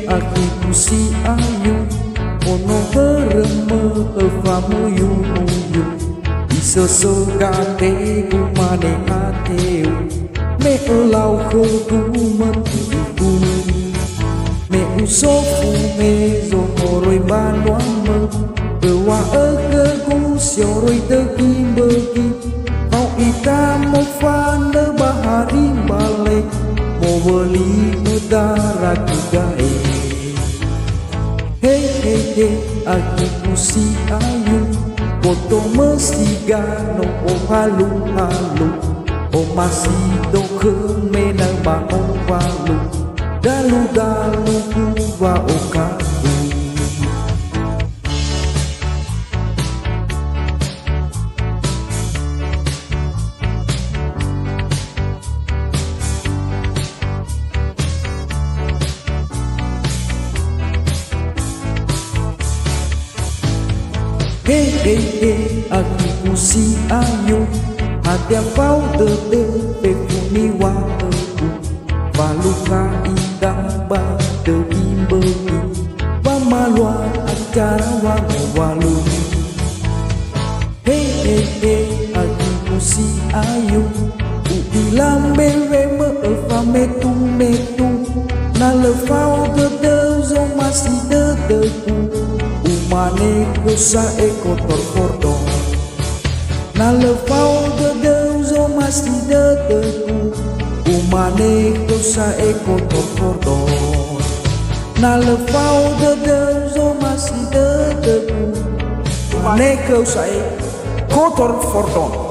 Aku si ayu ono bereme evamuyu muyu isoso gate gumane ateu me elau ku matiku me usofu me zomoroi banuame ewa egu sioroi tegimbegi mau ita mo fane bahari balik mau beli udara kugae. Aku si ayu foto mesti gano o halu-halu o masih do kemena ba o walu dalu-dalu kuwa o kaku. Aku si ayu hati pau tete pekuni wa aku baluka indah ba de imbegi ba malua acara wa walu. Aku si ayu uilam bewe me fa metu na le fau tete zo masih teteku umane kusa kotor kordon na lefau de deuzo masih deteku umane kusa kotor kordon na lefau de deuzo masih deteku umane kusa kotor kordon.